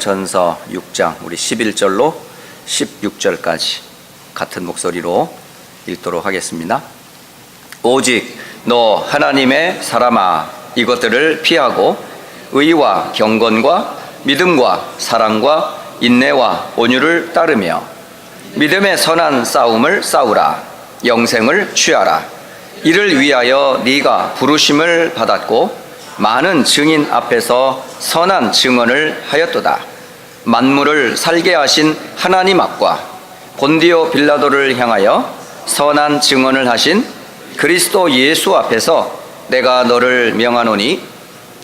전서 6장 우리 11절로 16절까지 같은 목소리로 읽도록 하겠습니다. 오직 너 하나님의 사람아, 이것들을 피하고 의와 경건과 믿음과 사랑과 인내와 온유를 따르며 믿음의 선한 싸움을 싸우라. 영생을 취하라. 이를 위하여 네가 부르심을 받았고 많은 증인 앞에서 선한 증언을 하였도다. 만물을 살게 하신 하나님 앞과 본디오 빌라도를 향하여 선한 증언을 하신 그리스도 예수 앞에서 내가 너를 명하노니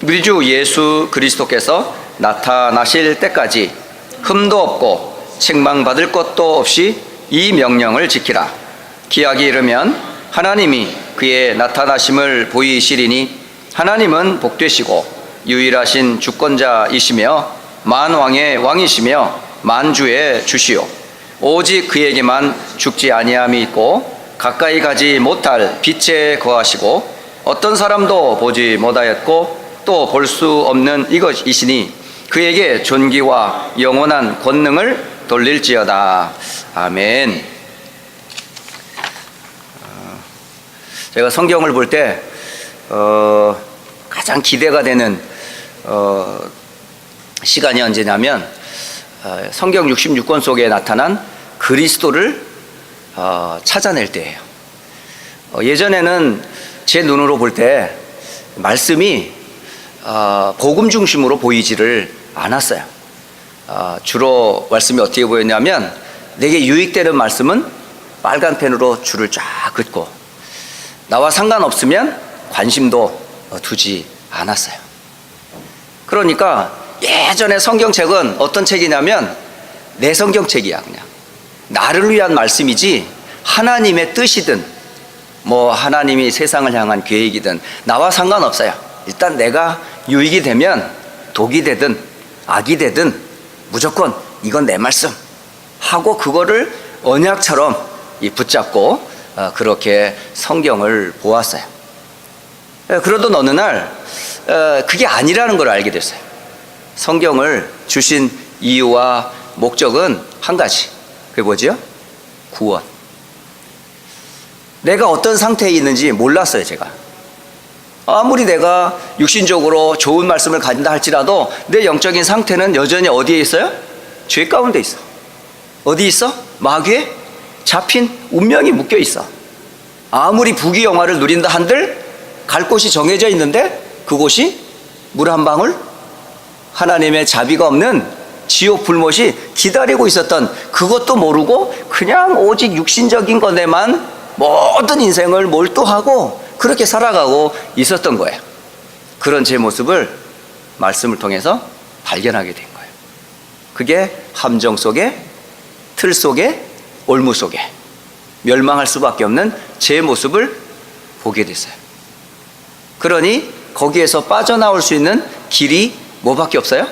우리 주 예수 그리스도께서 나타나실 때까지 흠도 없고 책망받을 것도 없이 이 명령을 지키라. 기약이 이르면 하나님이 그의 나타나심을 보이시리니 하나님은 복되시고 유일하신 주권자이시며 만왕의 왕이시며 만주의 주시오. 오직 그에게만 죽지 아니함이 있고 가까이 가지 못할 빛에 거하시고 어떤 사람도 보지 못하였고 또 볼 수 없는 이것이시니 그에게 존귀와 영원한 권능을 돌릴지어다. 아멘. 제가 성경을 볼 때 가장 기대가 되는 시간이 언제냐면 성경 66권 속에 나타난 그리스도를 찾아낼 때예요. 예전에는 제 눈으로 볼 때 말씀이 복음 중심으로 보이지를 않았어요. 주로 말씀이 어떻게 보였냐면 내게 유익되는 말씀은 빨간 펜으로 줄을 쫙 긋고 나와 상관없으면 관심도 두지 않았어요. 그러니까 예전에 성경책은 어떤 책이냐면 내 성경책이야. 그냥 나를 위한 말씀이지 하나님의 뜻이든 뭐 하나님이 세상을 향한 계획이든 나와 상관없어요. 일단 내가 유익이 되면 독이 되든 악이 되든 무조건 이건 내 말씀 하고 그거를 언약처럼 붙잡고 그렇게 성경을 보았어요. 그러던 어느 날 그게 아니라는 걸 알게 됐어요. 성경을 주신 이유와 목적은 한 가지. 그게 뭐죠? 구원. 내가 어떤 상태에 있는지 몰랐어요. 제가 아무리 내가 육신적으로 좋은 말씀을 가진다 할지라도 내 영적인 상태는 여전히 어디에 있어요? 죄 가운데 있어. 어디 있어? 마귀에 잡힌 운명이 묶여 있어. 아무리 부귀영화를 누린다 한들 갈 곳이 정해져 있는데 그곳이 물 한 방울 하나님의 자비가 없는 지옥 불못이 기다리고 있었던 그것도 모르고 그냥 오직 육신적인 것에만 모든 인생을 몰두하고 그렇게 살아가고 있었던 거예요. 그런 제 모습을 말씀을 통해서 발견하게 된 거예요. 그게 함정 속에 틀 속에 올무 속에 멸망할 수밖에 없는 제 모습을 보게 됐어요. 그러니 거기에서 빠져나올 수 있는 길이 뭐밖에 없어요?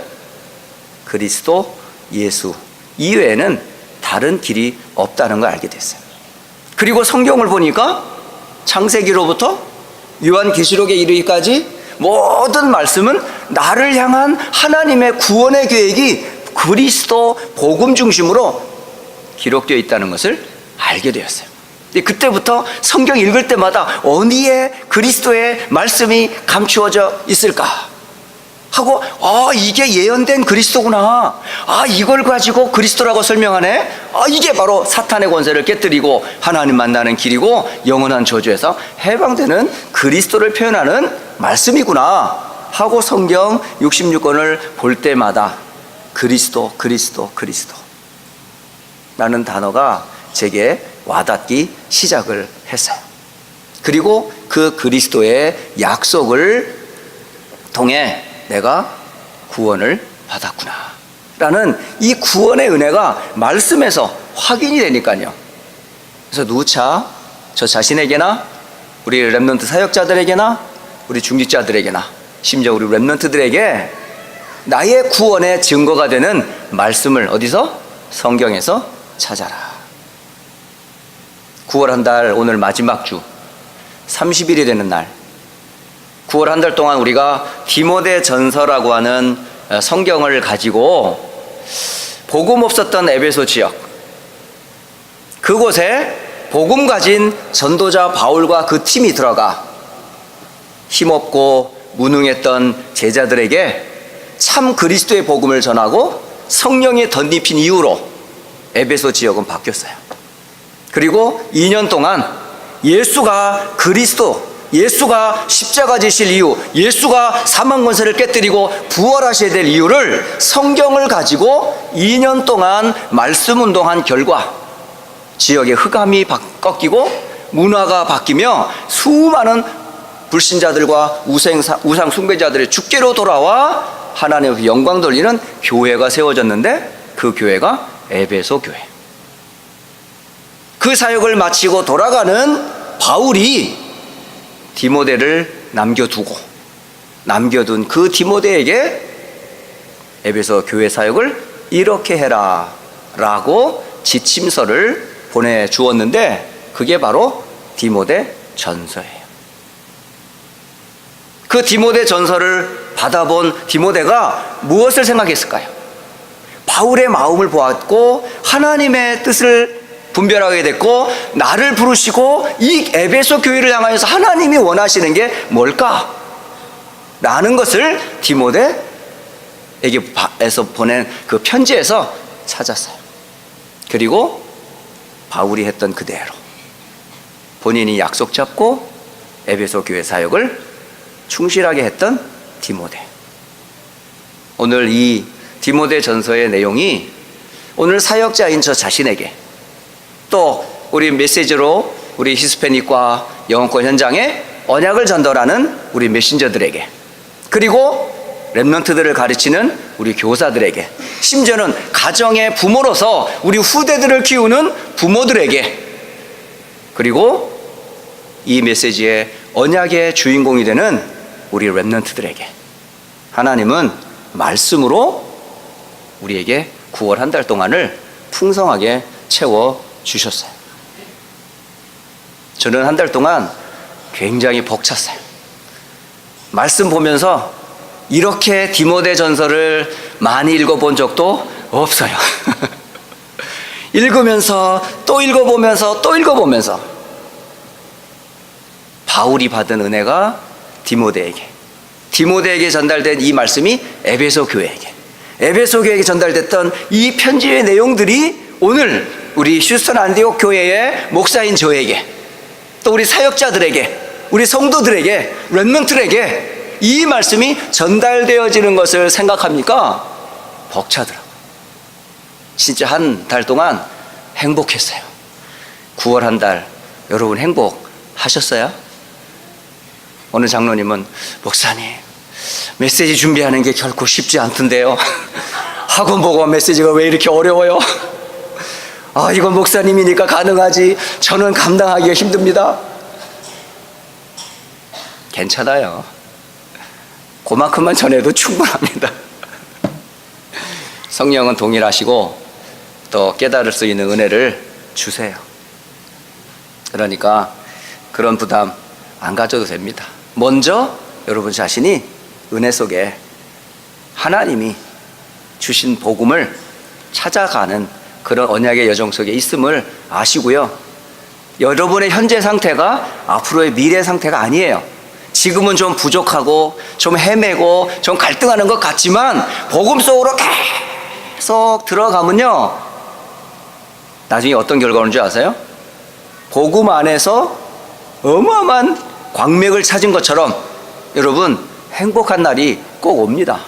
그리스도 예수 이외에는 다른 길이 없다는 걸 알게 됐어요. 그리고 성경을 보니까 창세기로부터 요한계시록에 이르기까지 모든 말씀은 나를 향한 하나님의 구원의 계획이 그리스도 복음 중심으로 기록되어 있다는 것을 알게 되었어요. 그때부터 성경 읽을 때마다 어디에 그리스도의 말씀이 감추어져 있을까 하고 이게 예언된 그리스도구나. 이걸 가지고 그리스도라고 설명하네. 이게 바로 사탄의 권세를 깨뜨리고 하나님 만나는 길이고 영원한 저주에서 해방되는 그리스도를 표현하는 말씀이구나 하고 성경 66권을 볼 때마다 그리스도 라는 단어가 제게 와닿기 시작을 했어요. 그리고 그 그리스도의 약속을 통해 내가 구원을 받았구나 라는 이 구원의 은혜가 말씀에서 확인이 되니까요. 그래서 누차 저 자신에게나 우리 렘넌트 사역자들에게나 우리 중직자들에게나 심지어 우리 렘넌트들에게 나의 구원의 증거가 되는 말씀을 어디서? 성경에서 찾아라. 9월 한 달 오늘 마지막 주 30일이 되는 날 9월 한 달 동안 우리가 디모데 전서라고 하는 성경을 가지고 복음 없었던 에베소 지역, 그곳에 복음 가진 전도자 바울과 그 팀이 들어가 힘없고 무능했던 제자들에게 참 그리스도의 복음을 전하고 성령이 덧입힌 이후로 에베소 지역은 바뀌었어요. 그리고 2년 동안 예수가 그리스도, 예수가 십자가 지실 이유, 예수가 사망 권세를 깨뜨리고 부활하셔야 될 이유를 성경을 가지고 2년 동안 말씀 운동한 결과 지역의 흑암이 꺾이고 문화가 바뀌며 수많은 불신자들과 우상 숭배자들의 주께로 돌아와 하나님의 영광 돌리는 교회가 세워졌는데 그 교회가 에베소 교회. 그 사역을 마치고 돌아가는 바울이 디모데를 남겨둔 그 디모데에게 에베소 교회 사역을 이렇게 해라 라고 지침서를 보내주었는데 그게 바로 디모데 전서예요. 그 디모데 전서를 받아본 디모데가 무엇을 생각했을까요? 바울의 마음을 보았고 하나님의 뜻을 분별하게 됐고 나를 부르시고 이 에베소 교회를 향하여서 하나님이 원하시는 게 뭘까? 라는 것을 디모데에게서 보낸 그 편지에서 찾았어요. 그리고 바울이 했던 그대로 본인이 약속 잡고 에베소 교회 사역을 충실하게 했던 디모데. 오늘 이 디모데 전서의 내용이 오늘 사역자인 저 자신에게 또 우리 메시지로 우리 히스패닉과 영어권 현장에 언약을 전달하는 우리 메신저들에게 그리고 렘넌트들을 가르치는 우리 교사들에게 심지어는 가정의 부모로서 우리 후대들을 키우는 부모들에게 그리고 이 메시지의 언약의 주인공이 되는 우리 렘넌트들에게 하나님은 말씀으로 우리에게 9월 한 달 동안을 풍성하게 채워주셨어요. 저는 한 달 동안 굉장히 벅찼어요. 말씀 보면서 이렇게 디모데 전서를 많이 읽어본 적도 없어요. 읽으면서 또 읽어보면서 또 읽어보면서 바울이 받은 은혜가 디모데에게 전달된 이 말씀이 에베소 교회에게 전달됐던 이 편지의 내용들이 오늘 우리 휴스턴 안디옥 교회의 목사인 저에게 또 우리 사역자들에게 우리 성도들에게 렘넌트들에게 이 말씀이 전달되어지는 것을 생각합니까? 벅차더라고요. 진짜 한 달 동안 행복했어요. 9월 한 달 여러분 행복하셨어요? 어느 장로님은 목사님 메시지 준비하는 게 결코 쉽지 않던데요. 학원 보고 메시지가 왜 이렇게 어려워요? 이건 목사님이니까 가능하지 저는 감당하기가 힘듭니다. 괜찮아요. 그만큼만 전해도 충분합니다. 성령은 동일하시고 또 깨달을 수 있는 은혜를 주세요. 그러니까 그런 부담 안 가져도 됩니다. 먼저 여러분 자신이 은혜 속에 하나님이 주신 복음을 찾아가는 그런 언약의 여정 속에 있음을 아시고요. 여러분의 현재 상태가 앞으로의 미래 상태가 아니에요. 지금은 좀 부족하고 좀 헤매고 좀 갈등하는 것 같지만 복음 속으로 계속 들어가면요 나중에 어떤 결과가 오는 줄 아세요? 복음 안에서 어마어마한 광맥을 찾은 것처럼 여러분 행복한 날이 꼭 옵니다.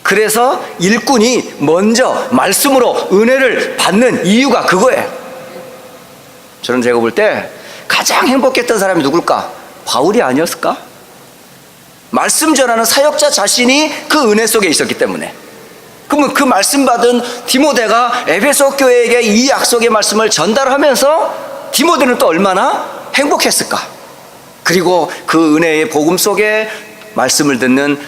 그래서 일꾼이 먼저 말씀으로 은혜를 받는 이유가 그거예요. 저는 제가 볼 때 가장 행복했던 사람이 누굴까? 바울이 아니었을까? 말씀 전하는 사역자 자신이 그 은혜 속에 있었기 때문에. 그러면 그 말씀 받은 디모데가 에베소 교회에게 이 약속의 말씀을 전달하면서 디모데는 또 얼마나 행복했을까? 그리고 그 은혜의 복음 속에 말씀을 듣는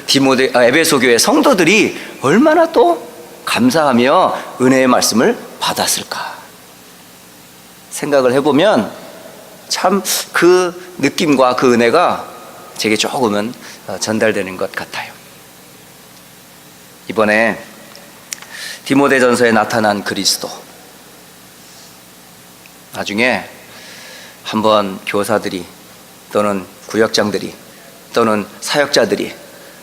에베소 교회 성도들이 얼마나 또 감사하며 은혜의 말씀을 받았을까? 생각을 해보면 참 그 느낌과 그 은혜가 제게 조금은 전달되는 것 같아요. 이번에 디모데전서에 나타난 그리스도. 나중에 한번 교사들이 또는 구역장들이 또는 사역자들이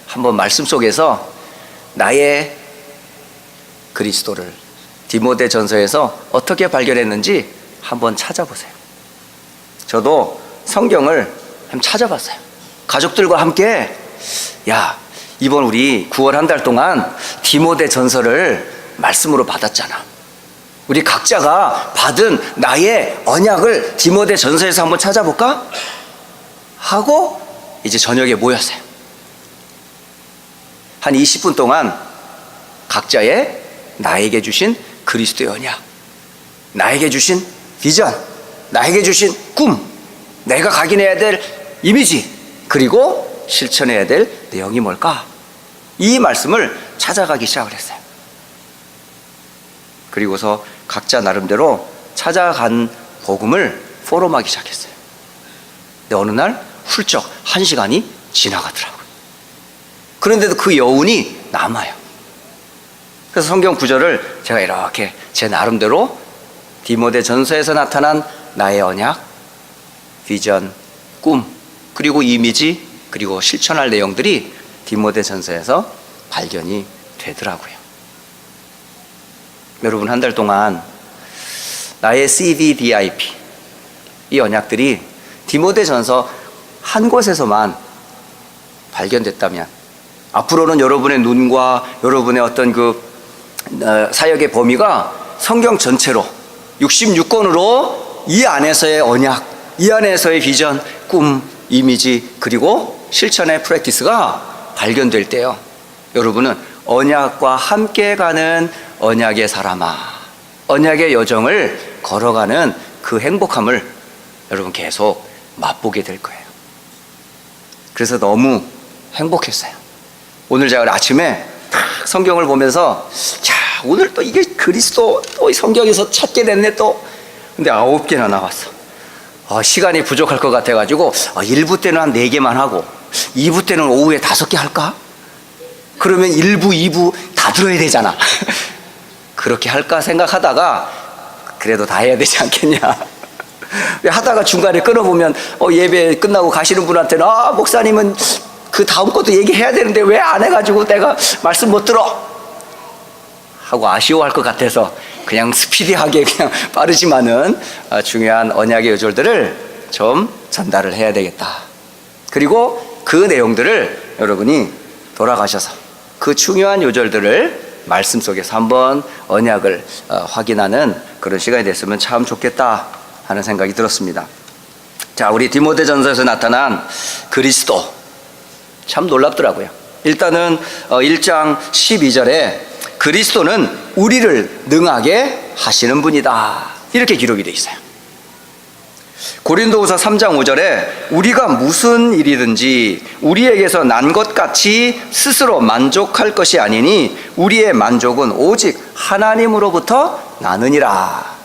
한번 말씀 속에서 나의 그리스도를 디모데전서에서 어떻게 발견했는지 한번 찾아보세요. 저도 성경을 한번 찾아봤어요. 가족들과 함께 이번 우리 9월 한 달 동안 디모데전서를 말씀으로 받았잖아. 우리 각자가 받은 나의 언약을 디모데전서에서 한번 찾아볼까? 하고 이제 저녁에 모였어요. 한 20분 동안 각자의 나에게 주신 그리스도의 언약, 나에게 주신 비전, 나에게 주신 꿈, 내가 각인해야 될 이미지, 그리고 실천해야 될 내용이 뭘까? 이 말씀을 찾아가기 시작을 했어요. 그리고서 각자 나름대로 찾아간 복음을 포럼하기 시작했어요. 근데 어느 날 훌쩍 1시간이 지나가더라고요. 그런데도 그 여운이 남아요. 그래서 성경 구절을 제가 이렇게 제 나름대로 디모데전서에서 나타난 나의 언약, 비전, 꿈, 그리고 이미지, 그리고 실천할 내용들이 디모데전서에서 발견이 되더라고요. 여러분, 한 달 동안 나의 CVDIP, 이 언약들이 디모데전서 한 곳에서만 발견됐다면 앞으로는 여러분의 눈과 여러분의 어떤 사역의 범위가 성경 전체로 66권으로 이 안에서의 언약, 이 안에서의 비전, 꿈, 이미지, 그리고 실천의 프랙티스가 발견될 때요, 여러분은 언약과 함께 가는 언약의 사람아, 언약의 여정을 걸어가는 그 행복함을 여러분 계속 맛보게 될 거예요. 그래서 너무 행복했어요. 오늘 제가 아침에 성경을 보면서 오늘 또 이게 그리스도 또 성경에서 찾게 됐네 또. 근데 9개나 나왔어. 시간이 부족할 것 같아가지고 1부 때는 한 4개만 하고 2부 때는 오후에 5개 할까? 그러면 1부, 2부 다 들어야 되잖아. 그렇게 할까 생각하다가 그래도 다 해야 되지 않겠냐. 하다가 중간에 끊어보면 예배 끝나고 가시는 분한테는 목사님은 그 다음 것도 얘기해야 되는데 왜 안 해가지고 내가 말씀 못 들어 하고 아쉬워할 것 같아서 그냥 스피디하게 그냥 빠르지만은 중요한 언약의 요절들을 좀 전달을 해야 되겠다. 그리고 그 내용들을 여러분이 돌아가셔서 그 중요한 요절들을 말씀 속에서 한번 언약을 확인하는 그런 시간이 됐으면 참 좋겠다 하는 생각이 들었습니다. 자, 우리 디모데전서에서 나타난 그리스도 참 놀랍더라고요. 일단은 1장 12절에 그리스도는 우리를 능하게 하시는 분이다, 이렇게 기록이 되어 있어요. 고린도후서 3장 5절에 우리가 무슨 일이든지 우리에게서 난 것 같이 스스로 만족할 것이 아니니 우리의 만족은 오직 하나님으로부터 나느니라.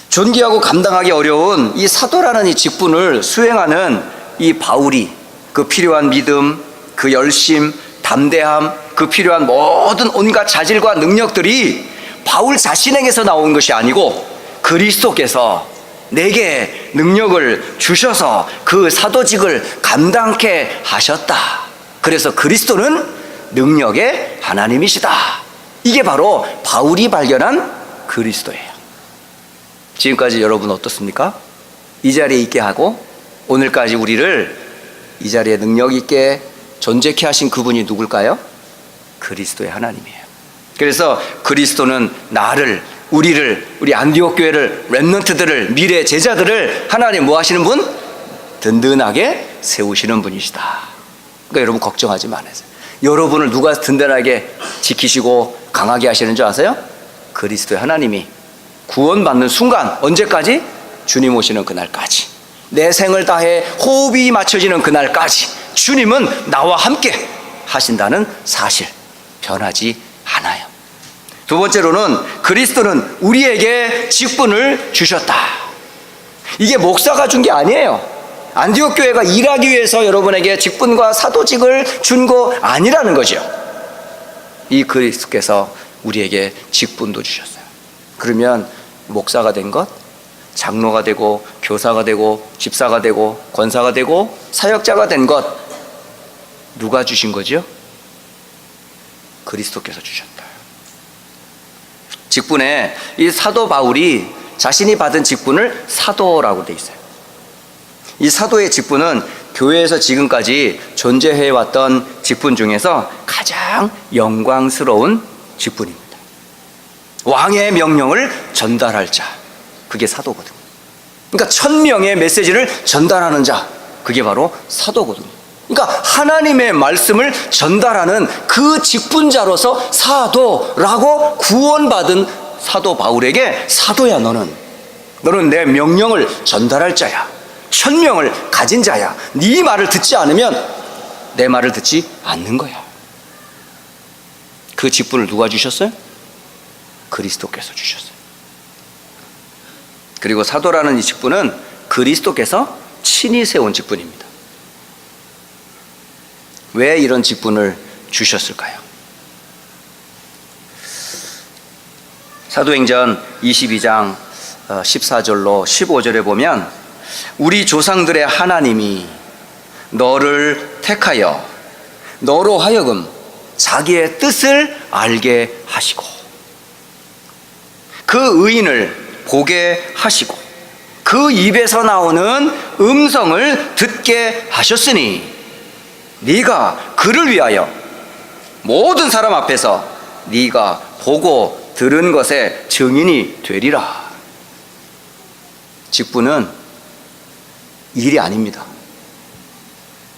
존귀하고 감당하기 어려운 이 사도라는 이 직분을 수행하는 이 바울이 그 필요한 믿음, 그 열심, 담대함, 그 필요한 모든 온갖 자질과 능력들이 바울 자신에게서 나온 것이 아니고 그리스도께서 내게 능력을 주셔서 그 사도직을 감당케 하셨다. 그래서 그리스도는 능력의 하나님이시다. 이게 바로 바울이 발견한 그리스도예요. 지금까지 여러분 어떻습니까? 이 자리에 있게 하고 오늘까지 우리를 이 자리에 능력 있게 존재케 하신 그분이 누굴까요? 그리스도의 하나님이에요. 그래서 그리스도는 나를, 우리 안디옥 교회를, 렘넌트들을, 미래 제자들을 하나님 뭐 하시는 분? 든든하게 세우시는 분이시다. 그러니까 여러분 걱정하지 마세요. 여러분을 누가 든든하게 지키시고 강하게 하시는 줄 아세요? 그리스도의 하나님이 구원받는 순간, 언제까지? 주님 오시는 그날까지, 내 생을 다해 호흡이 맞춰지는 그날까지 주님은 나와 함께 하신다는 사실, 변하지 않아요. 두 번째로는 그리스도는 우리에게 직분을 주셨다. 이게 목사가 준 게 아니에요. 안디옥 교회가 일하기 위해서 여러분에게 직분과 사도직을 준 거 아니라는 거죠. 이 그리스도께서 우리에게 직분도 주셨어요. 그러면 목사가 된 것, 장로가 되고 교사가 되고 집사가 되고 권사가 되고 사역자가 된 것, 누가 주신 거죠? 그리스도께서 주셨다. 직분에 이 사도 바울이 자신이 받은 직분을 사도라고 돼 있어요. 이 사도의 직분은 교회에서 지금까지 존재해왔던 직분 중에서 가장 영광스러운 직분입니다. 왕의 명령을 전달할 자, 그게 사도거든요. 그러니까 1000명의 메시지를 전달하는 자, 그게 바로 사도거든요. 그러니까 하나님의 말씀을 전달하는 그 직분자로서 사도라고 구원받은 사도 바울에게, 사도야 너는 내 명령을 전달할 자야, 1000명을 가진 자야, 네 말을 듣지 않으면 내 말을 듣지 않는 거야. 그 직분을 누가 주셨어요? 그리스도께서 주셨어요. 그리고 사도라는 이 직분은 그리스도께서 친히 세운 직분입니다. 왜 이런 직분을 주셨을까요? 사도행전 22장 14절로 15절에 보면 우리 조상들의 하나님이 너를 택하여 너로 하여금 자기의 뜻을 알게 하시고 그 의인을 보게 하시고 그 입에서 나오는 음성을 듣게 하셨으니 네가 그를 위하여 모든 사람 앞에서 네가 보고 들은 것의 증인이 되리라. 직분은 일이 아닙니다.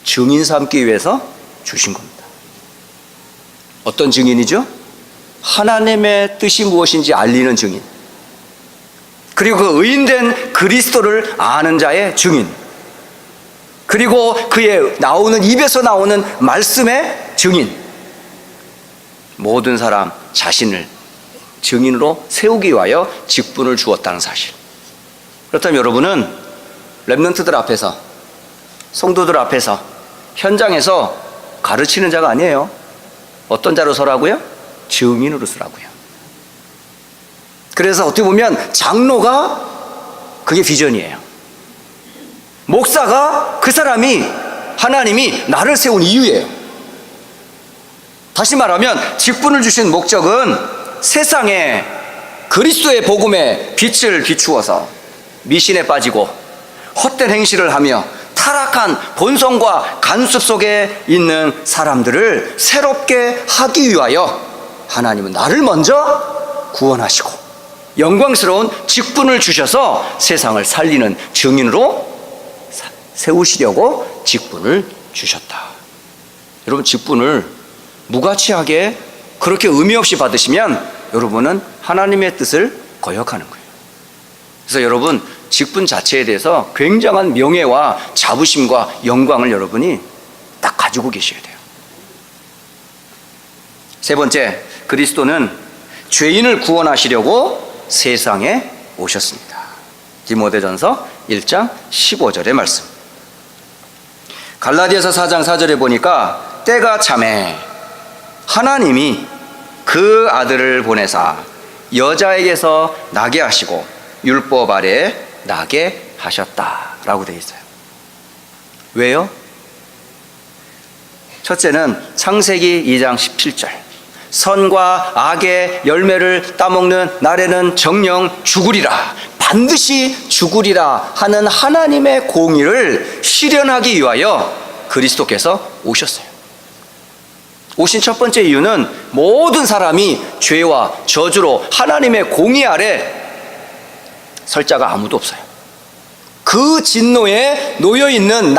증인 삼기 위해서 주신 겁니다. 어떤 증인이죠? 하나님의 뜻이 무엇인지 알리는 증인, 그리고 그 의인된 그리스도를 아는 자의 증인, 그리고 그의 나오는 입에서 나오는 말씀의 증인, 모든 사람 자신을 증인으로 세우기 위하여 직분을 주었다는 사실. 그렇다면 여러분은 렘넌트들 앞에서, 성도들 앞에서, 현장에서 가르치는 자가 아니에요. 어떤 자로 서라고요? 증인으로 서라고요. 그래서 어떻게 보면 장로가 그게 비전이에요. 목사가 그 사람이 하나님이 나를 세운 이유예요. 다시 말하면 직분을 주신 목적은 세상에 그리스도의 복음의 빛을 비추어서 미신에 빠지고 헛된 행실을 하며 타락한 본성과 간습 속에 있는 사람들을 새롭게 하기 위하여 하나님은 나를 먼저 구원하시고 영광스러운 직분을 주셔서 세상을 살리는 증인으로 세우시려고 직분을 주셨다. 여러분, 직분을 무가치하게 그렇게 의미 없이 받으시면 여러분은 하나님의 뜻을 거역하는 거예요. 그래서 여러분, 직분 자체에 대해서 굉장한 명예와 자부심과 영광을 여러분이 딱 가지고 계셔야 돼요. 세 번째, 그리스도는 죄인을 구원하시려고 세상에 오셨습니다. 디모데전서 1장 15절의 말씀. 갈라디아서 4장 4절에 보니까 때가 차매 하나님이 그 아들을 보내사 여자에게서 나게 하시고 율법 아래 나게 하셨다라고 되어 있어요. 왜요? 첫째는 창세기 2장 17절. 선과 악의 열매를 따먹는 날에는 정녕 죽으리라, 반드시 죽으리라 하는 하나님의 공의를 실현하기 위하여 그리스도께서 오셨어요. 오신 첫 번째 이유는 모든 사람이 죄와 저주로 하나님의 공의 아래 설 자가 아무도 없어요. 그 진노에 놓여있는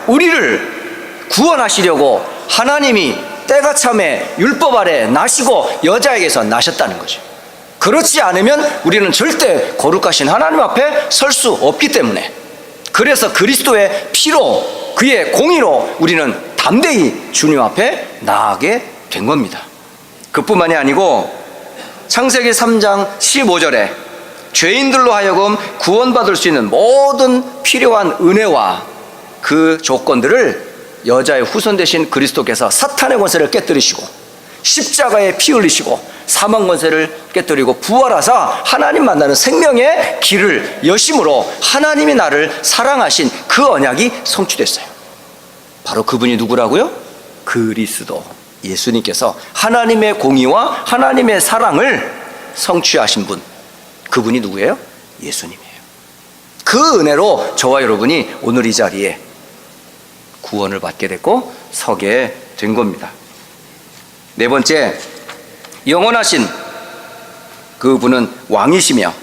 우리를 구원하시려고 하나님이 때가 참에 율법 아래 나시고 여자에게서 나셨다는 거죠. 그렇지 않으면 우리는 절대 거룩하신 하나님 앞에 설 수 없기 때문에, 그래서 그리스도의 피로 그의 공의로 우리는 담대히 주님 앞에 나아가게 된 겁니다. 그뿐만이 아니고 창세기 3장 15절에 죄인들로 하여금 구원받을 수 있는 모든 필요한 은혜와 그 조건들을 여자의 후손 되신 그리스도께서 사탄의 권세를 깨뜨리시고 십자가에 피 흘리시고 사망 권세를 깨뜨리고 부활하사 하나님 만나는 생명의 길을 여심으로 하나님이 나를 사랑하신 그 언약이 성취됐어요. 바로 그분이 누구라고요? 그리스도 예수님께서 하나님의 공의와 하나님의 사랑을 성취하신 분, 그분이 누구예요? 예수님이에요. 그 은혜로 저와 여러분이 오늘 이 자리에 구원을 받게 됐고 서게 된 겁니다. 네 번째, 영원하신 그분은 왕이시며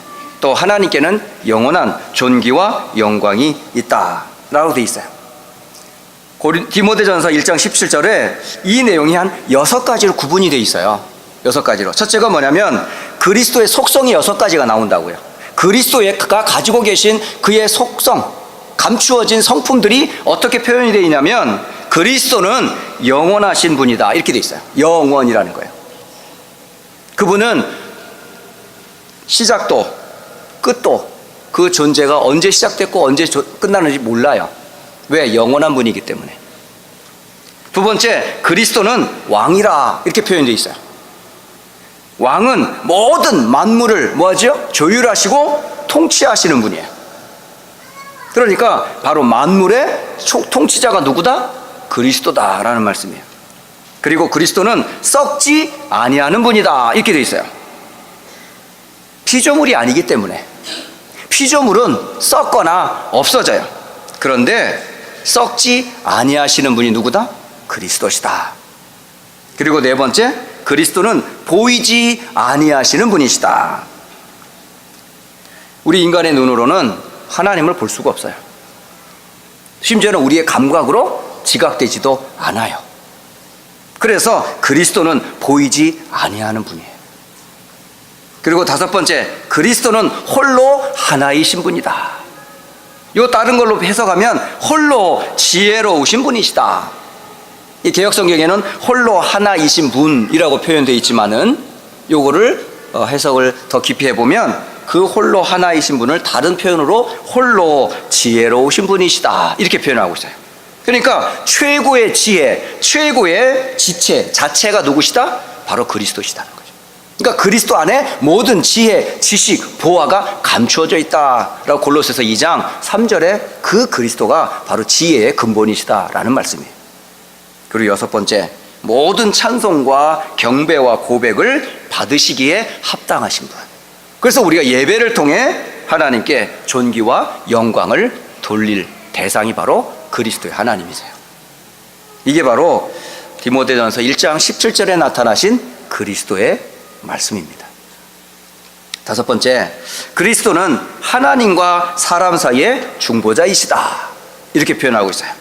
또 하나님께는 영원한 존귀와 영광이 있다라고 되어 있어요. 디모데전서 1장 17절에 이 내용이 한 6가지로 구분이 되어 있어요. 6가지로. 첫째가 뭐냐면 그리스도의 속성이 6가지가 나온다고요. 그리스도가 가지고 계신 그의 속성, 감추어진 성품들이 어떻게 표현이 되어 있냐면 그리스도는 영원하신 분이다 이렇게 되어 있어요. 영원이라는 거예요. 그분은 시작도 끝도 그 존재가 언제 시작됐고 언제 끝나는지 몰라요. 왜? 영원한 분이기 때문에. 두 번째, 그리스도는 왕이라 이렇게 표현되어 있어요. 왕은 모든 만물을 뭐하죠? 조율하시고 통치하시는 분이에요. 그러니까 바로 만물의 통치자가 누구다? 그리스도다라는 말씀이에요. 그리고 그리스도는 썩지 아니하는 분이다 이렇게 되어 있어요. 피조물이 아니기 때문에. 피조물은 썩거나 없어져요. 그런데 썩지 아니하시는 분이 누구다? 그리스도시다. 그리고 네 번째, 그리스도는 보이지 아니하시는 분이시다. 우리 인간의 눈으로는 하나님을 볼 수가 없어요. 심지어는 우리의 감각으로 지각되지도 않아요. 그래서 그리스도는 보이지 아니하는 분이에요. 그리고 다섯 번째, 그리스도는 홀로 하나이신 분이다. 요 다른 걸로 해석하면 홀로 지혜로우신 분이시다. 이 개역성경에는 홀로 하나이신 분이라고 표현되어 있지만은 요거를 해석을 더 깊이 해보면 그 홀로 하나이신 분을 다른 표현으로 홀로 지혜로우신 분이시다 이렇게 표현하고 있어요. 그러니까 최고의 지혜, 최고의 지체 자체가 누구시다? 바로 그리스도시다는 거죠. 그러니까 그리스도 안에 모든 지혜, 지식, 보화가 감추어져 있다라고 골로새서 2장 3절에 그 그리스도가 바로 지혜의 근본이시다라는 말씀이에요. 그리고 여섯 번째, 모든 찬송과 경배와 고백을 받으시기에 합당하신 분. 그래서 우리가 예배를 통해 하나님께 존귀와 영광을 돌릴 대상이 바로 그리스도의 하나님이세요. 이게 바로 디모데전서 1장 17절에 나타나신 그리스도의 말씀입니다. 다섯 번째, 그리스도는 하나님과 사람 사이의 중보자이시다 이렇게 표현하고 있어요.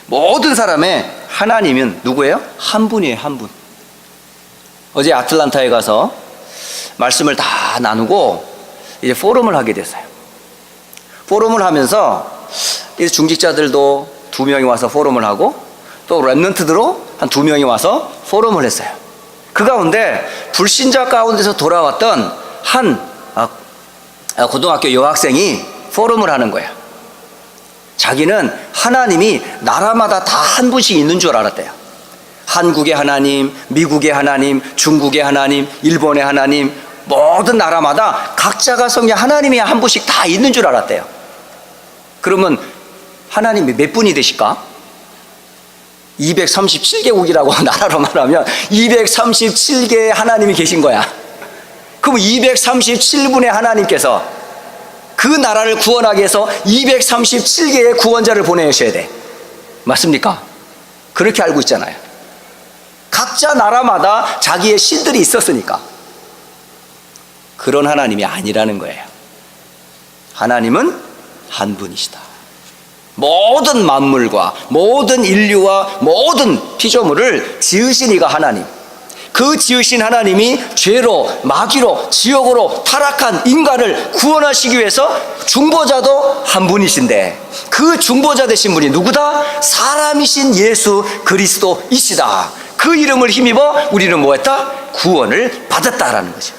모든 사람의 하나님은 누구예요? 한 분이에요. 한 분. 어제 아틀란타에 가서 말씀을 다 나누고 이제 포럼을 하게 됐어요. 포럼을 하면서 이제 중직자들도 2명이 와서 포럼을 하고 또 랩런트들로 한 2명이 와서 포럼을 했어요. 그 가운데 불신자 가운데서 돌아왔던 한 고등학교 여학생이 포럼을 하는 거예요. 자기는 하나님이 나라마다 다 한 분씩 있는 줄 알았대요. 한국의 하나님, 미국의 하나님, 중국의 하나님, 일본의 하나님, 모든 나라마다 각자가 성경 하나님이 한 분씩 다 있는 줄 알았대요. 그러면 하나님이 몇 분이 되실까? 237개국이라고 나라로 말하면 237개의 하나님이 계신 거야. 그럼 237분의 하나님께서 그 나라를 구원하기 위해서 237개의 구원자를 보내셔야 돼. 맞습니까? 그렇게 알고 있잖아요. 각자 나라마다 자기의 신들이 있었으니까. 그런 하나님이 아니라는 거예요. 하나님은 한 분이시다. 모든 만물과 모든 인류와 모든 피조물을 지으신 이가 하나님. 그 지으신 하나님이 죄로, 마귀로, 지옥으로 타락한 인간을 구원하시기 위해서 중보자도 한 분이신데 그 중보자 되신 분이 누구다? 사람이신 예수 그리스도이시다. 그 이름을 힘입어 우리는 뭐했다? 구원을 받았다라는 거죠.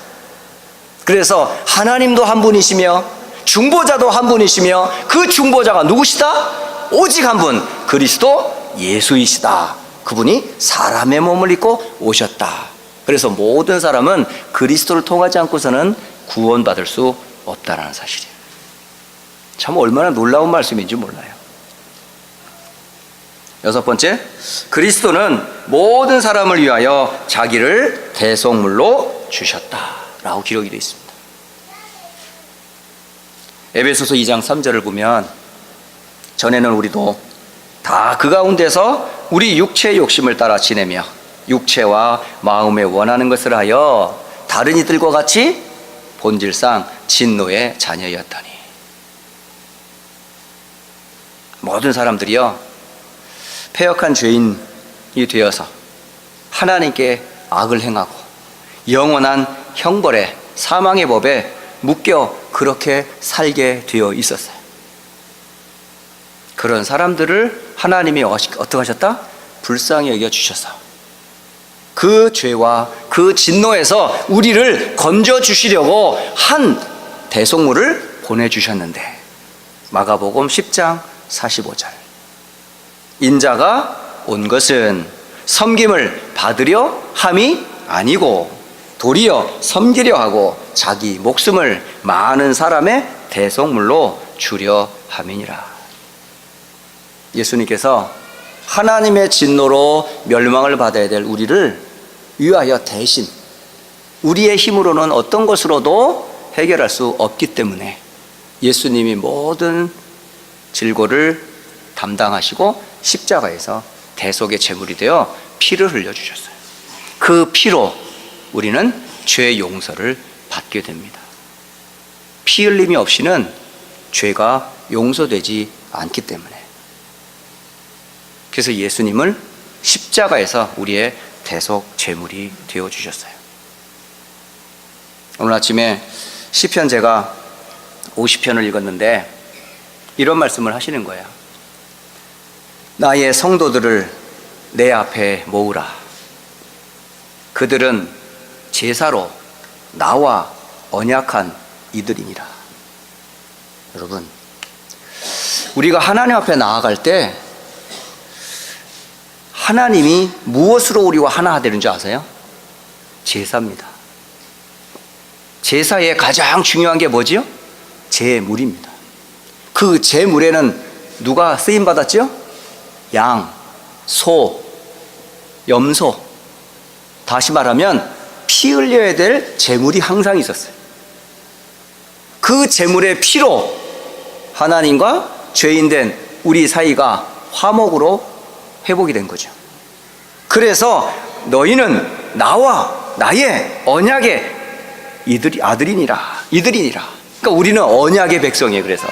그래서 하나님도 한 분이시며 중보자도 한 분이시며 그 중보자가 누구시다? 오직 한 분, 그리스도 예수이시다. 그분이 사람의 몸을 입고 오셨다. 그래서 모든 사람은 그리스도를 통하지 않고서는 구원받을 수 없다는 사실이에요. 참 얼마나 놀라운 말씀인지 몰라요. 여섯 번째, 그리스도는 모든 사람을 위하여 자기를 대속물로 주셨다라고 기록이 되어 있습니다. 에베소서 2장 3절을 보면 전에는 우리도 다 그 가운데서 우리 육체의 욕심을 따라 지내며 육체와 마음에 원하는 것을 하여 다른 이들과 같이 본질상 진노의 자녀였더니. 모든 사람들이요 패역한 죄인이 되어서 하나님께 악을 행하고 영원한 형벌에 사망의 법에 묶여 그렇게 살게 되어 있었어요. 그런 사람들을 하나님이 어떻게 하셨다? 불쌍히 여겨주셔서 그 죄와 그 진노에서 우리를 건져주시려고 한 대속물을 보내주셨는데, 마가복음 10장 45절, 인자가 온 것은 섬김을 받으려 함이 아니고 도리어 섬기려 하고 자기 목숨을 많은 사람의 대속물로 주려 함이니라. 예수님께서 하나님의 진노로 멸망을 받아야 될 우리를 위하여 대신 우리의 힘으로는 어떤 것으로도 해결할 수 없기 때문에 예수님이 모든 질고를 담당하시고 십자가에서 대속의 제물이 되어 피를 흘려주셨어요. 그 피로 우리는 죄 용서를 받게 됩니다. 피 흘림이 없이는 죄가 용서되지 않기 때문에. 그래서 예수님을 십자가에서 우리의 대속 제물이 되어주셨어요. 오늘 아침에 시편 제가 50편을 읽었는데 이런 말씀을 하시는 거예요. 나의 성도들을 내 앞에 모으라. 그들은 제사로 나와 언약한 이들이니라. 여러분, 우리가 하나님 앞에 나아갈 때 하나님이 무엇으로 우리와 하나 되는 줄 아세요? 제사입니다. 제사의 가장 중요한 게 뭐지요? 제물입니다. 그 제물에는 누가 쓰임 받았죠? 양, 소, 염소. 다시 말하면 피 흘려야 될 제물이 항상 있었어요. 그 제물의 피로 하나님과 죄인된 우리 사이가 화목으로 회복이 된 거죠. 그래서 너희는 나와 나의 언약의 아들이니라. 그러니까 우리는 언약의 백성이에요. 그래서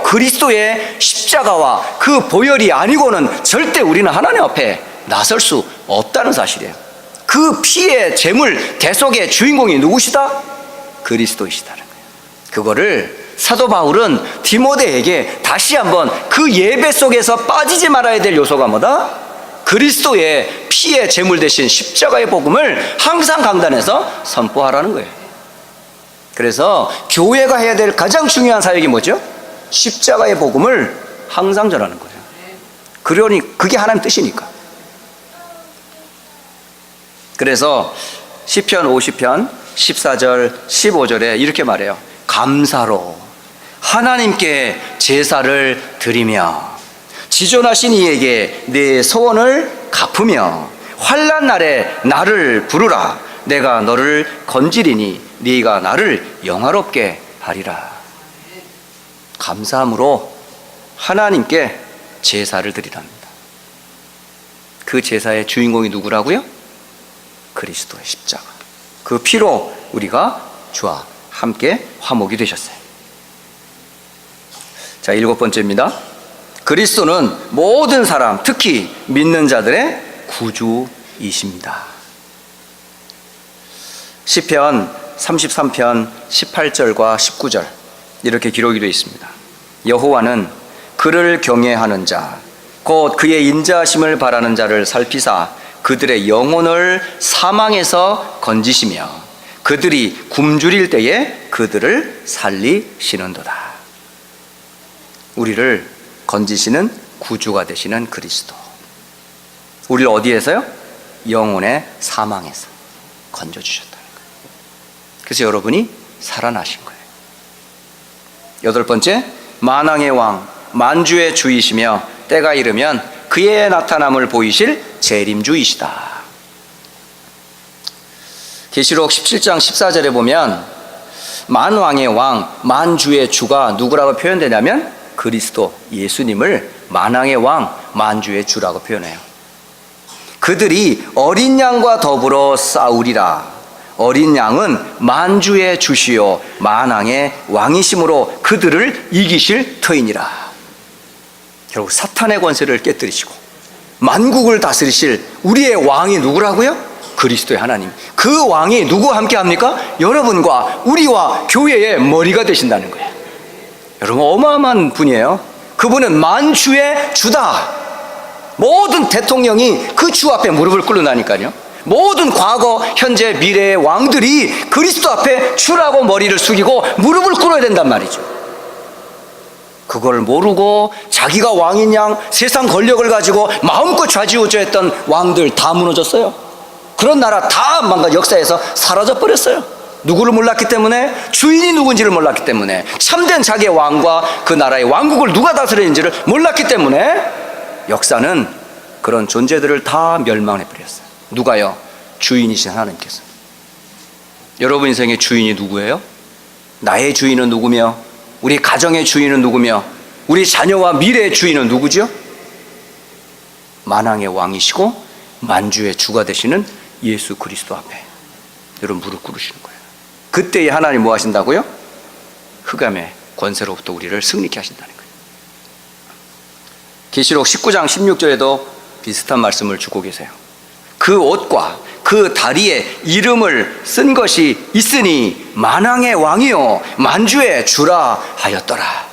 그리스도의 십자가와 그 보혈이 아니고는 절대 우리는 하나님 앞에 나설 수 없다는 사실이에요. 그 피의 제물 대속의 주인공이 누구시다? 그리스도이시다는 거예요. 그거를 사도 바울은 디모데에게 다시 한번 그 예배 속에서 빠지지 말아야 될 요소가 뭐다? 그리스도의 피의 제물 대신 십자가의 복음을 항상 강단에서 선포하라는 거예요. 그래서 교회가 해야 될 가장 중요한 사역이 뭐죠? 십자가의 복음을 항상 전하는 거예요. 그러니 그게 하나님 뜻이니까. 그래서 시편 50편 14절 15절에 이렇게 말해요. 감사로 하나님께 제사를 드리며 지존하신 이에게 내 소원을 갚으며 환난 날에 나를 부르라. 내가 너를 건지리니 네가 나를 영화롭게 하리라. 감사함으로 하나님께 제사를 드리랍니다. 그 제사의 주인공이 누구라고요? 그리스도의 십자가. 그 피로 우리가 주와 함께 화목이 되셨어요. 자, 7번째입니다. 그리스도는 모든 사람, 특히 믿는 자들의 구주이십니다. 시편 33편 18절과 19절 이렇게 기록이 되어 있습니다. 여호와는 그를 경외하는 자, 곧 그의 인자하심을 바라는 자를 살피사 그들의 영혼을 사망에서 건지시며 그들이 굶주릴 때에 그들을 살리시는도다. 우리를 건지시는 구주가 되시는 그리스도. 우리를 어디에서요? 영혼의 사망에서 건져주셨다는 거예요. 그래서 여러분이 살아나신 거예요. 여덟 번째, 만왕의 왕, 만주의 주이시며 때가 이르면 그의 나타남을 보이실 재림주이시다. 계시록 17장 14절에 보면 만왕의 왕, 만주의 주가 누구라고 표현되냐면 그리스도 예수님을 만왕의 왕, 만주의 주라고 표현해요. 그들이 어린 양과 더불어 싸우리라. 어린 양은 만주의 주시요 만왕의 왕이심으로 그들을 이기실 터이니라. 결국 사탄의 권세를 깨뜨리시고 만국을 다스리실 우리의 왕이 누구라고요? 그리스도의 하나님. 그 왕이 누구와 함께 합니까? 여러분과 우리와 교회의 머리가 되신다는 거예요. 여러분, 어마어마한 분이에요. 그분은 만주의 주다. 모든 대통령이 그 주 앞에 무릎을 꿇는다니까요. 모든 과거, 현재, 미래의 왕들이 그리스도 앞에 주라고 머리를 숙이고 무릎을 꿇어야 된단 말이죠. 그걸 모르고 자기가 왕인 양 세상 권력을 가지고 마음껏 좌지우지했던 왕들 다 무너졌어요. 그런 나라 다 역사에서 사라져버렸어요. 누구를 몰랐기 때문에, 주인이 누군지를 몰랐기 때문에, 참된 자기의 왕과 그 나라의 왕국을 누가 다스리는지를 몰랐기 때문에 역사는 그런 존재들을 다 멸망해버렸어요. 누가요? 주인이신 하나님께서. 여러분 인생의 주인이 누구예요? 나의 주인은 누구며, 우리 가정의 주인은 누구며, 우리 자녀와 미래의 주인은 누구죠? 만왕의 왕이시고 만주의 주가 되시는 예수 그리스도 앞에 여러분 무릎 꿇으시는 거예요. 그때에 하나님 뭐 하신다고요? 흑암의 권세로부터 우리를 승리케 하신다는 거예요. 계시록 19장 16절에도 비슷한 말씀을 주고 계세요. 그 옷과 그 다리에 이름을 쓴 것이 있으니 만왕의 왕이요 만주의 주라 하였더라.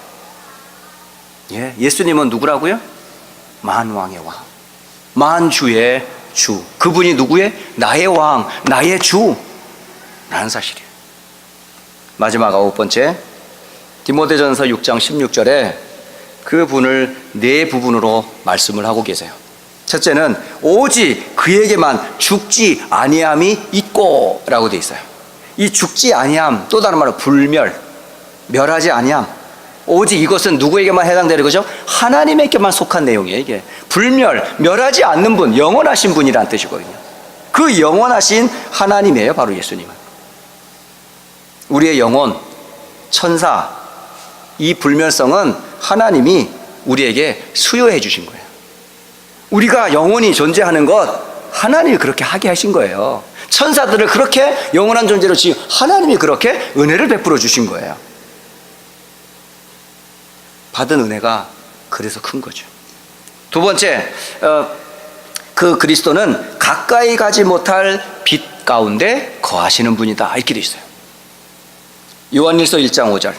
예수님은 누구라고요? 만왕의 왕, 만주의 주. 그분이 누구의? 나의 왕, 나의 주 라는 사실이에요. 마지막 아홉 번째, 디모데전서 6장 16절에 그 분을 네 부분으로 말씀을 하고 계세요. 첫째는 오직 그에게만 죽지 아니함이 있고 라고 되어 있어요. 이 죽지 아니함, 또 다른 말로 불멸, 멸하지 아니함, 오직 이것은 누구에게만 해당되는 거죠? 하나님에게만 속한 내용이에요. 이게 불멸, 멸하지 않는 분, 영원하신 분이란 뜻이거든요. 그 영원하신 하나님이에요, 바로 예수님은. 우리의 영혼, 천사, 이 불멸성은 하나님이 우리에게 수여해 주신 거예요. 우리가 영원히 존재하는 것 하나님이 그렇게 하게 하신 거예요. 천사들을 그렇게 영원한 존재로 지금 하나님이 그렇게 은혜를 베풀어 주신 거예요. 받은 은혜가 그래서 큰 거죠. 두 번째, 그 그리스도는 가까이 가지 못할 빛 가운데 거하시는 분이다, 이렇게 되어 있어요. 요한일서 1장 5절,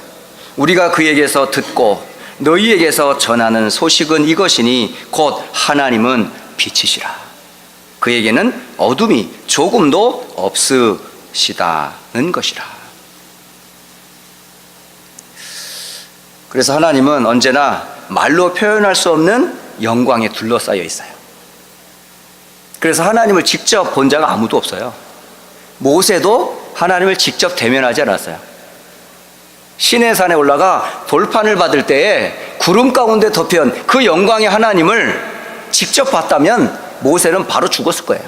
우리가 그에게서 듣고 너희에게서 전하는 소식은 이것이니 곧 하나님은 빛이시라. 그에게는 어둠이 조금도 없으시다는 것이라. 그래서 하나님은 언제나 말로 표현할 수 없는 영광에 둘러싸여 있어요. 그래서 하나님을 직접 본 자가 아무도 없어요. 모세도 하나님을 직접 대면하지 않았어요. 시내산에 올라가 돌판을 받을 때에 구름 가운데 덮인 그 영광의 하나님을 직접 봤다면 모세는 바로 죽었을 거예요.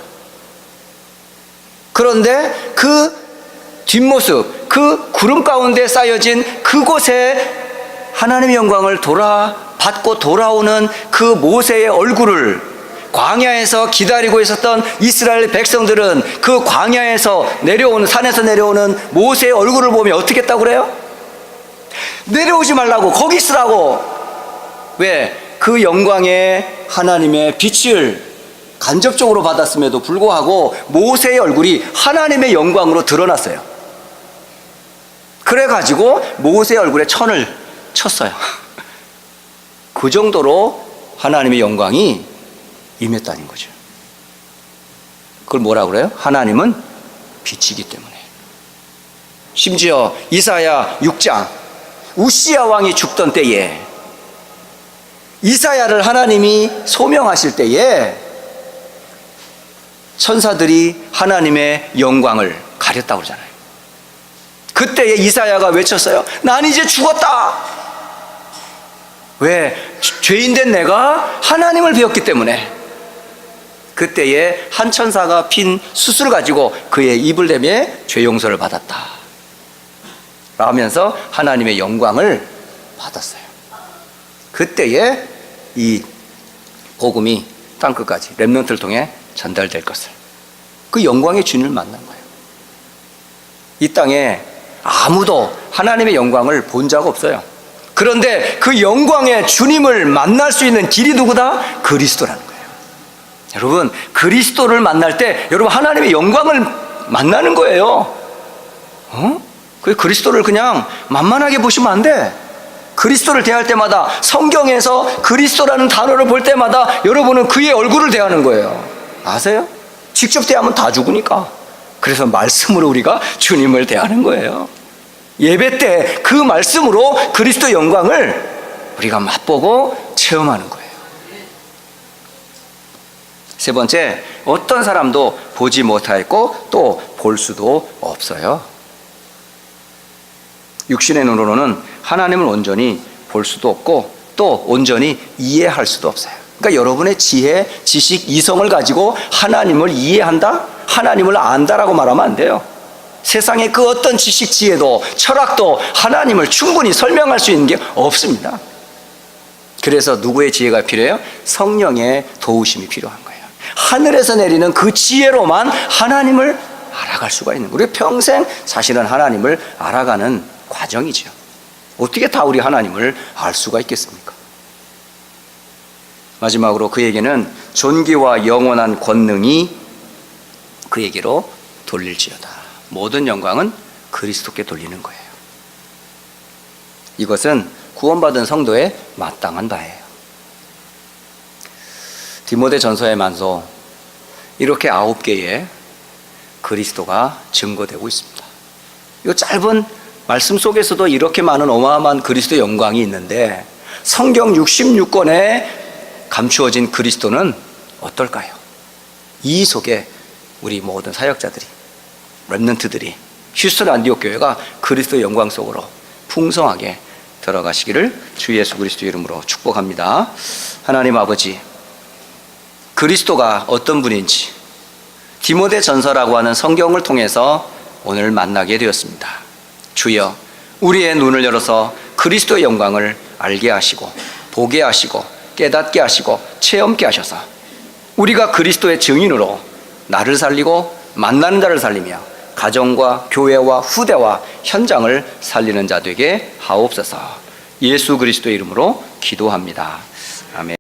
그런데 그 뒷모습, 그 구름 가운데 쌓여진 그곳에 하나님의 영광을 받고 돌아오는 그 모세의 얼굴을 광야에서 기다리고 있었던 이스라엘 백성들은 그 광야에서 내려오는, 산에서 내려오는 모세의 얼굴을 보면 어떻게 했다고 그래요? 내려오지 말라고, 거기 있으라고. 왜? 그 영광의 하나님의 빛을 간접적으로 받았음에도 불구하고 모세의 얼굴이 하나님의 영광으로 드러났어요. 그래가지고 모세의 얼굴에 천을 쳤어요. 그 정도로 하나님의 영광이 임했다는 거죠. 그걸 뭐라 그래요? 하나님은 빛이기 때문에. 심지어 이사야 6장, 우시야 왕이 죽던 때에 이사야를 하나님이 소명하실 때에 천사들이 하나님의 영광을 가렸다고 그러잖아요. 그때에 이사야가 외쳤어요. 난 이제 죽었다. 왜? 죄인된 내가 하나님을 배웠기 때문에. 그때에 한 천사가 핀 숯을 가지고 그의 입을 대며 죄 용서를 받았다 라면서 하나님의 영광을 받았어요. 그때에 이 복음이 땅끝까지 렘넌트를 통해 전달될 것을, 그 영광의 주님을 만난 거예요. 이 땅에 아무도 하나님의 영광을 본 적 없어요. 그런데 그 영광의 주님을 만날 수 있는 길이 누구다? 그리스도라는 거예요. 여러분, 그리스도를 만날 때 여러분 하나님의 영광을 만나는 거예요. 그 그리스도를 그냥 만만하게 보시면 안 돼. 그리스도를 대할 때마다, 성경에서 그리스도라는 단어를 볼 때마다 여러분은 그의 얼굴을 대하는 거예요. 아세요? 직접 대하면 다 죽으니까. 그래서 말씀으로 우리가 주님을 대하는 거예요. 예배 때 그 말씀으로 그리스도 영광을 우리가 맛보고 체험하는 거예요. 세 번째, 어떤 사람도 보지 못하였고 또 볼 수도 없어요. 육신의 눈으로는 하나님을 온전히 볼 수도 없고 또 온전히 이해할 수도 없어요. 그러니까 여러분의 지혜, 지식, 이성을 가지고 하나님을 이해한다? 하나님을 안다라고 말하면 안 돼요. 세상의 그 어떤 지식, 지혜도 철학도 하나님을 충분히 설명할 수 있는 게 없습니다. 그래서 누구의 지혜가 필요해요? 성령의 도우심이 필요한 거예요. 하늘에서 내리는 그 지혜로만 하나님을 알아갈 수가 있는 거예요. 우리 평생 사실은 하나님을 알아가는 과정이죠. 어떻게 다 우리 하나님을 알 수가 있겠습니까? 마지막으로 그에게는 존귀와 영원한 권능이 그에게로 돌릴지어다. 모든 영광은 그리스도께 돌리는 거예요. 이것은 구원받은 성도의 마땅한 바예요. 디모데 전서의 만소, 이렇게 9개의 그리스도가 증거되고 있습니다. 이 짧은 말씀 속에서도 이렇게 많은 어마어마한 그리스도의 영광이 있는데 성경 66권에 감추어진 그리스도는 어떨까요? 이 속에 우리 모든 사역자들이, 렘넌트들이, 휴스턴 안디옥 교회가 그리스도의 영광 속으로 풍성하게 들어가시기를 주 예수 그리스도 이름으로 축복합니다. 하나님 아버지, 그리스도가 어떤 분인지 디모데 전서라고 하는 성경을 통해서 오늘 만나게 되었습니다. 주여, 우리의 눈을 열어서 그리스도의 영광을 알게 하시고 보게 하시고 깨닫게 하시고 체험케 하셔서 우리가 그리스도의 증인으로 나를 살리고 만나는 자를 살리며 가정과 교회와 후대와 현장을 살리는 자 되게 하옵소서. 예수 그리스도의 이름으로 기도합니다. 아멘.